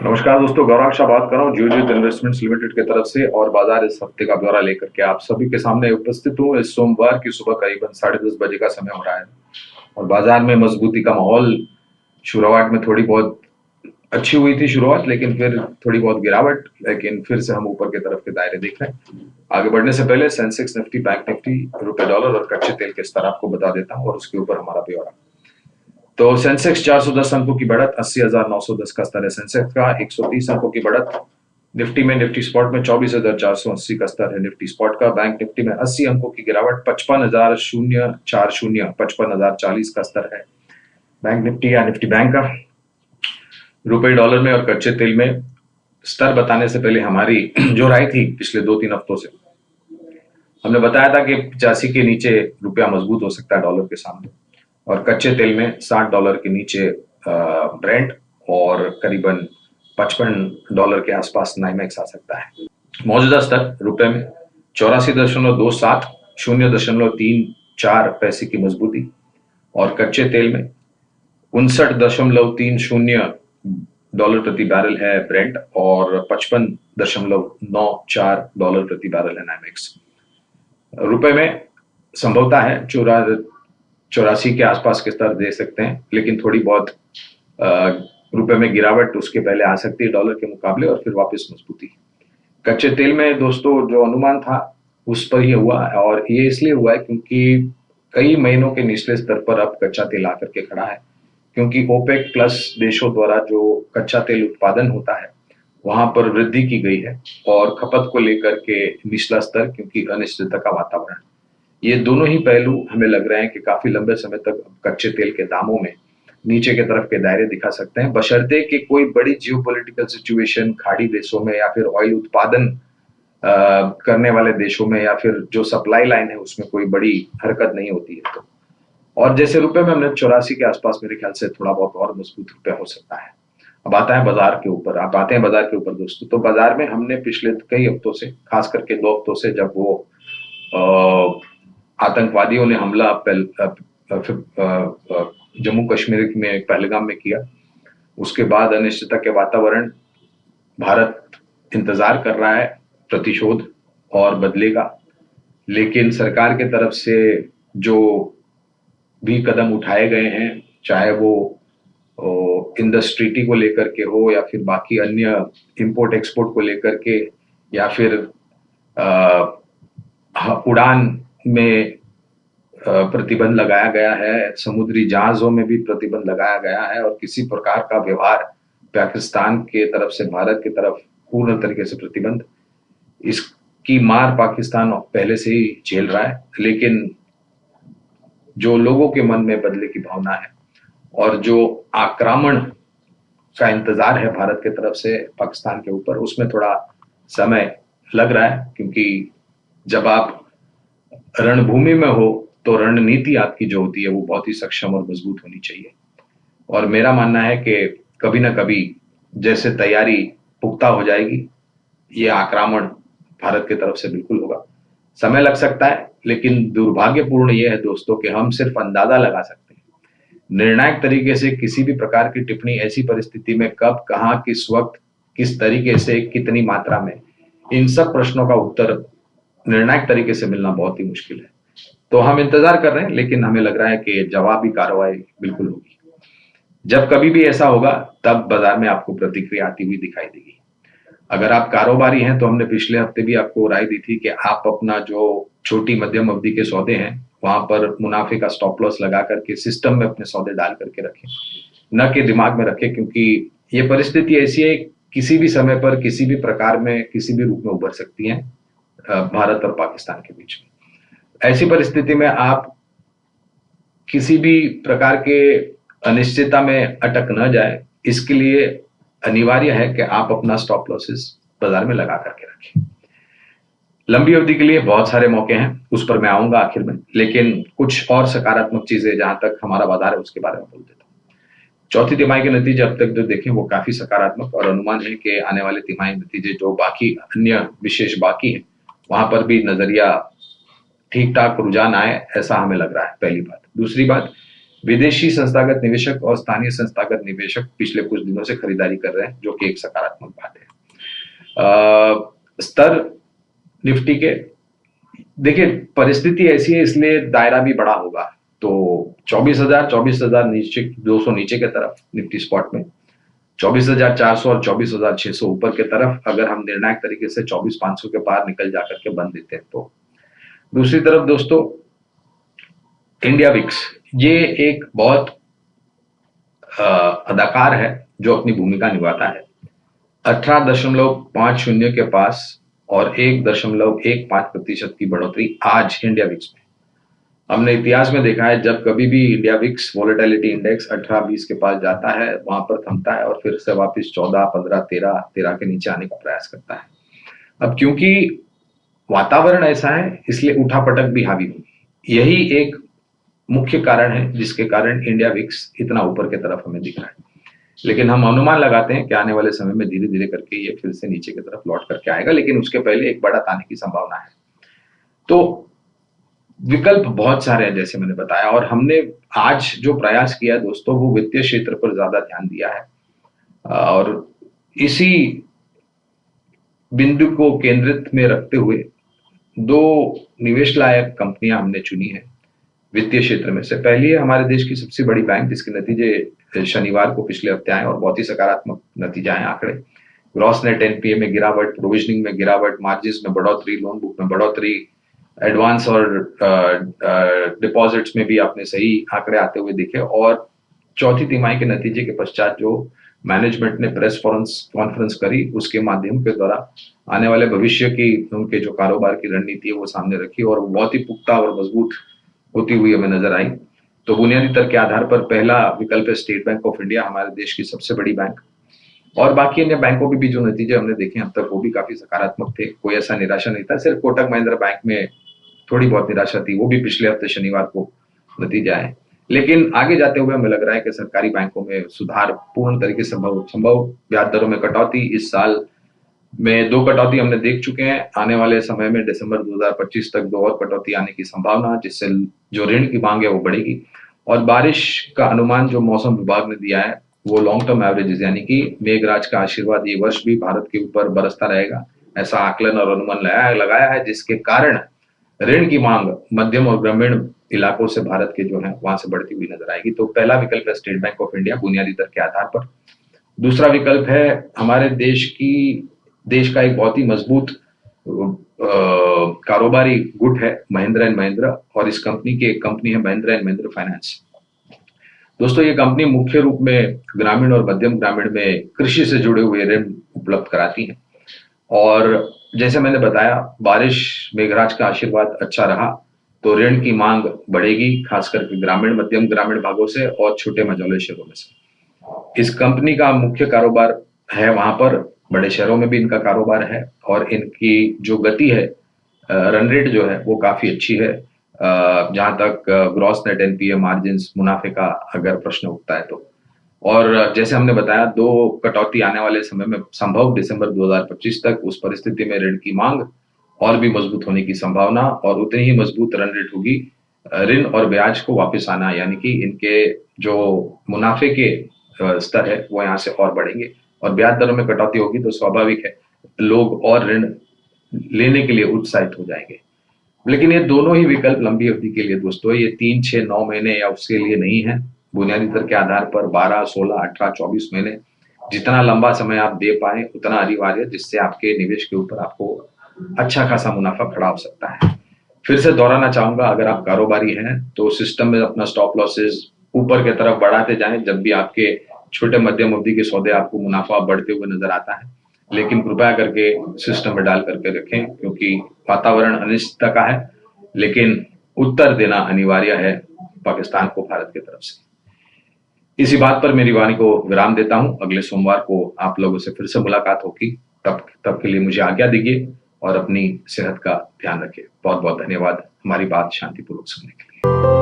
नमस्कार दोस्तों, गौरांग शाह बात कर रहा हूँ जियोजित इन्वेस्टमेंट्स लिमिटेड की तरफ से। और बाजार इस हफ्ते का ब्यौरा लेकर के आप सभी के सामने उपस्थित हूँ। इस सोमवार की सुबह करीबन 10:30 बजे का समय हो रहा है और बाजार में मजबूती का माहौल। शुरुआत में थोड़ी बहुत अच्छी हुई थी शुरुआत, लेकिन फिर थोड़ी बहुत गिरावट, लेकिन फिर से हम ऊपर की तरफ के दायरे देख रहे हैं। आगे बढ़ने से पहले सेंसेक्स, निफ्टी, बैंक निफ्टी, रुपए डॉलर और कच्चे तेल के स्तर आपको बता देता हूँ और उसके ऊपर हमारा ब्यौरा। तो सेंसेक्स 410 अंकों की बढ़त, 80,910 का स्तर है सेंसेक्स का। 130 अंकों की बढ़त निफ्टी में, निफ्टी स्पॉट में 24,480 का स्तर है निफ्टी स्पॉट का। बैंक निफ्टी में 80 अंकों की गिरावट, 55,040, 55,040 का स्तर है बैंक निफ्टी या निफ्टी बैंक का। रुपए डॉलर में और कच्चे तेल में स्तर बताने से पहले हमारी जो राय थी पिछले 2-3 हफ्तों से, हमने बताया था कि 85 के नीचे रुपया मजबूत हो सकता है डॉलर के सामने, और कच्चे तेल में $60 के नीचे ब्रेंट और करीबन $55 के आसपास नाइमेक्स आ सकता है। मौजूदा स्तर रुपए में 84.27, 0.34 पैसे की मजबूती, और कच्चे तेल में 59.30 डॉलर प्रति बैरल है ब्रेंट और $55.94 प्रति बैरल है नाइमेक्स। रुपए में संभवता है 84 के आसपास के स्तर दे सकते हैं, लेकिन थोड़ी बहुत रुपए में गिरावट उसके पहले आ सकती है डॉलर के मुकाबले और फिर वापस मजबूती। कच्चे तेल में दोस्तों जो अनुमान था उस पर ही हुआ, और ये इसलिए हुआ है क्योंकि कई महीनों के निचले स्तर पर अब कच्चा तेल आकर के खड़ा है, क्योंकि ओपेक प्लस देशों द्वारा जो कच्चा तेल उत्पादन होता है वहां पर वृद्धि की गई है, और खपत को लेकर के निचला स्तर, क्योंकि अनिश्चितता का वातावरण। ये दोनों ही पहलू हमें लग रहे हैं कि काफी लंबे समय तक कच्चे तेल के दामों में नीचे के तरफ के दायरे दिखा सकते हैं, बशर्ते कि कोई बड़ी जियोपॉलिटिकल सिचुएशन खाड़ी देशों में या फिर ऑयल उत्पादन करने वाले देशों में या फिर जो सप्लाई लाइन है उसमें कोई बड़ी हरकत नहीं होती है। तो और जैसे रुपए में हमने 84 के आसपास मेरे ख्याल से थोड़ा बहुत और मजबूत रुपया हो सकता है। अब आता है बाजार के ऊपर, आप आते हैं बाजार के ऊपर दोस्तों। तो बाजार में हमने पिछले कई हफ्तों से, खास करके 2 हफ्तों से, जब वो आतंकवादियों ने हमला जम्मू कश्मीर में पहलगाम में किया, उसके बाद अनिश्चितता के वातावरण, भारत इंतजार कर रहा है प्रतिशोध और बदले का। लेकिन सरकार की तरफ से जो भी कदम उठाए गए हैं, चाहे वो इंडस ट्रीटी को लेकर के हो या फिर बाकी अन्य इंपोर्ट एक्सपोर्ट को लेकर के, या फिर उड़ान में प्रतिबंध लगाया गया है, समुद्री जहाजों में भी प्रतिबंध लगाया गया है, और किसी प्रकार का व्यवहार पाकिस्तान के तरफ से भारत की तरफ पूर्ण तरीके से प्रतिबंध, इसकी मार पाकिस्तान पहले से ही झेल रहा है। लेकिन जो लोगों के मन में बदले की भावना है और जो आक्रमण का इंतजार है भारत की तरफ से पाकिस्तान के ऊपर, उसमें थोड़ा समय लग रहा है, क्योंकि जब आप रणभूमि में हो तो रणनीति आपकी जो होती है वो बहुत ही सक्षम और मजबूत होनी चाहिए। और मेरा मानना है कि कभी ना कभी जैसे तैयारी पुख्ता हो जाएगी, ये आक्रमण भारत की तरफ से बिल्कुल होगा। समय लग सकता है, लेकिन दुर्भाग्यपूर्ण ये है दोस्तों कि हम सिर्फ अंदाजा लगा सकते हैं। निर्णायक तरीके से किसी भी प्रकार की टिप्पणी ऐसी परिस्थिति में कब, कहाँ, किस वक्त, किस तरीके से, कितनी मात्रा में, इन सब प्रश्नों का उत्तर निर्णायक तरीके से मिलना बहुत ही मुश्किल है। तो हम इंतजार कर रहे हैं, लेकिन हमें लग रहा है कि जवाबी कार्रवाई बिल्कुल होगी। जब कभी भी ऐसा होगा तब बाजार में आपको प्रतिक्रिया आती हुई दिखाई देगी। अगर आप कारोबारी हैं तो हमने पिछले हफ्ते भी आपको राय दी थी कि आप अपना जो छोटी मध्यम अवधि के सौदे हैं वहां पर मुनाफे का स्टॉप लॉस लगा करके सिस्टम में अपने सौदे डाल करके रखें, न कि दिमाग में रखें, क्योंकि ये परिस्थिति ऐसी है, किसी भी समय पर, किसी भी प्रकार में, किसी भी रूप में उभर सकती है भारत और पाकिस्तान के बीच में। ऐसी परिस्थिति में आप किसी भी प्रकार के अनिश्चितता में अटक न जाए, इसके लिए अनिवार्य है कि आप अपना स्टॉप लॉसेस बाजार में लगा करके रखें। लंबी अवधि के लिए बहुत सारे मौके हैं, उस पर मैं आऊंगा आखिर में, लेकिन कुछ और सकारात्मक चीजें जहां तक हमारा बाजार है उसके बारे में बोल देता हूँ। चौथी तिमाही के नतीजे अब तक जो देखें वो काफी सकारात्मक, और अनुमान है कि आने वाले तिमाही नतीजे जो बाकी अन्य विशेष बाकी है वहां पर भी नजरिया ठीक ठाक रुझान आए, ऐसा हमें लग रहा है। पहली बात। दूसरी बात, विदेशी संस्थागत निवेशक और स्थानीय संस्थागत निवेशक पिछले कुछ दिनों से खरीदारी कर रहे हैं, जो कि एक सकारात्मक बात है। स्तर निफ्टी के, देखिए परिस्थिति ऐसी है इसलिए दायरा भी बड़ा होगा। तो 24,000 नीचे, 200 नीचे के तरफ निफ्टी स्पॉट में, 24,400 और 24,600 ऊपर के तरफ अगर हम निर्णायक तरीके से 24,500 के पार निकल जाकर के बंद देते हैं तो। दूसरी तरफ दोस्तों, इंडिया विक्स, ये एक बहुत अदाकार है जो अपनी भूमिका निभाता है। 18.50 के पास और 1.15% की बढ़ोतरी आज इंडिया विक्स में। हमने इतिहास में देखा है जब कभी भी इंडिया विक्स वोलेटिलिटी इंडेक्स 18-20 के पास जाता है, वहां पर थमता है और फिर से वापस 14, 15, 13 के नीचे आने का प्रयास करता है। अब क्योंकि वातावरण ऐसा है इसलिए उठापटक भी हावी होगी। यही एक मुख्य कारण है जिसके कारण इंडिया विक्स इतना ऊपर की तरफ हमें दिख रहा है। लेकिन हम अनुमान लगाते हैं कि आने वाले समय में धीरे धीरे करके ये फिर से नीचे की तरफ लौट करके आएगा, लेकिन उसके पहले एक बड़ा आने की संभावना है। तो विकल्प बहुत सारे हैं जैसे मैंने बताया, और हमने आज जो प्रयास किया दोस्तों वो वित्तीय क्षेत्र पर ज्यादा ध्यान दिया है और इसी बिंदु को केंद्रित में रखते हुए दो निवेश लायक कंपनियां हमने चुनी है वित्तीय क्षेत्र में से। पहली है हमारे देश की सबसे बड़ी बैंक, जिसके नतीजे शनिवार को पिछले हफ्ते आए और बहुत ही सकारात्मक नतीजे आए आंकड़े। ग्रॉस नेट एनपीए में गिरावट, प्रोविजनिंग में गिरावट, मार्जिन में बढ़ोतरी, लोन बुक में बढ़ोतरी, एडवांस और डिपॉजिट्स में भी आपने सही आंकड़े आते हुए दिखे। और चौथी तिमाही के नतीजे के पश्चात जो मैनेजमेंट ने प्रेस कॉन्फ्रेंस करी उसके माध्यम के द्वारा आने वाले भविष्य की उनके जो कारोबार की रणनीति है वो सामने रखी और बहुत ही पुख्ता और मजबूत होती हुई हमें नजर आई। तो बुनियादी तर्क के आधार पर पहला विकल्प है स्टेट बैंक ऑफ इंडिया, हमारे देश की सबसे बड़ी बैंक। और बाकी अन्य बैंकों के भी जो नतीजे हमने देखे अब तक वो भी काफी सकारात्मक थे, कोई ऐसा निराशा नहीं था। सिर्फ कोटक महिंद्रा बैंक में थोड़ी बहुत निराशा थी, वो भी पिछले हफ्ते शनिवार को नतीजे आए। लेकिन आगे जाते हुए हमें लग रहा है कि सरकारी बैंकों में सुधार पूर्ण तरीके से संभव। ब्याज दरों में कटौती, इस साल में 2 कटौती हमने देख चुके हैं। आने वाले समय में दिसंबर 2025 तक 2 और कटौती आने की संभावना, जिससे जो ऋण की मांग है वो बढ़ेगी। और बारिश का अनुमान जो मौसम विभाग ने दिया है वो लॉन्ग टर्म एवरेजेस, यानी कि मेघराज का आशीर्वाद ये वर्ष भी भारत के ऊपर बरसता रहेगा, ऐसा आकलन और अनुमान लगाया है, जिसके कारण ऋण की मांग मध्यम और ग्रामीण इलाकों से भारत के जो है वहां से बढ़ती हुई नजर आएगी। तो पहला विकल्प है स्टेट बैंक ऑफ इंडिया बुनियादी दर के आधार पर। दूसरा विकल्प है हमारे देश का एक बहुत ही मजबूत कारोबारी गुट है महिंद्रा एंड महिंद्रा, और इस कंपनी है महिंद्रा एंड महिंद्रा फाइनेंस। दोस्तों ये कंपनी मुख्य रूप में ग्रामीण और मध्यम ग्रामीण में कृषि से जुड़े हुए ऋण उपलब्ध कराती है। और जैसे मैंने बताया, बारिश मेघराज का आशीर्वाद अच्छा रहा तो ऋण की मांग बढ़ेगी, खास करके ग्रामीण मध्यम ग्रामीण भागों से और छोटे मझौले शहरों में से। इस कंपनी का मुख्य कारोबार है वहां पर, बड़े शहरों में भी इनका कारोबार है और इनकी जो गति है, रन रेट जो है वो काफी अच्छी है। जहां तक ग्रॉस नेट एनपीए, मार्जिन, मुनाफे का अगर प्रश्न उठता है तो। और जैसे हमने बताया 2 कटौती आने वाले समय में संभव दिसंबर 2025 तक। उस परिस्थिति में ऋण की मांग और भी मजबूत होने की संभावना और उतनी ही मजबूत रन रेट होगी। ऋण और ब्याज को वापस आना, यानी कि इनके जो मुनाफे के स्तर है वो यहाँ से और बढ़ेंगे और ब्याज दरों में कटौती होगी तो स्वाभाविक है लोग और ऋण लेने के लिए उत्साहित हो जाएंगे। लेकिन ये दोनों ही विकल्प लंबी अवधि के लिए दोस्तों, ये 3, 6, 9 महीने या उसके लिए नहीं है। बुनियादी दर के आधार पर 12, 16, 18, 24 महीने, जितना लंबा समय आप दे पाए उतना अनिवार्य, जिससे आपके निवेश के ऊपर आपको अच्छा खासा मुनाफा खड़ा हो सकता है। फिर से दोहराना चाहूंगा, अगर आप कारोबारी हैं तो सिस्टम में अपना स्टॉप लॉसेस ऊपर की तरफ बढ़ाते जाएं जब भी आपके छोटे मध्यम अवधि के सौदे आपको मुनाफा बढ़ते हुए नजर आता है। लेकिन कृपया करके सिस्टम में डाल करके रखें, क्योंकि वातावरण अनिश्चितता का है, लेकिन उत्तर देना अनिवार्य है पाकिस्तान को भारत की तरफ से। इसी बात पर मेरी वाणी को विराम देता हूं। अगले सोमवार को आप लोगों से फिर से मुलाकात होगी। तब के लिए मुझे आज्ञा दीजिए और अपनी सेहत का ध्यान रखिए। बहुत बहुत धन्यवाद हमारी बात शांतिपूर्वक सुनने के लिए।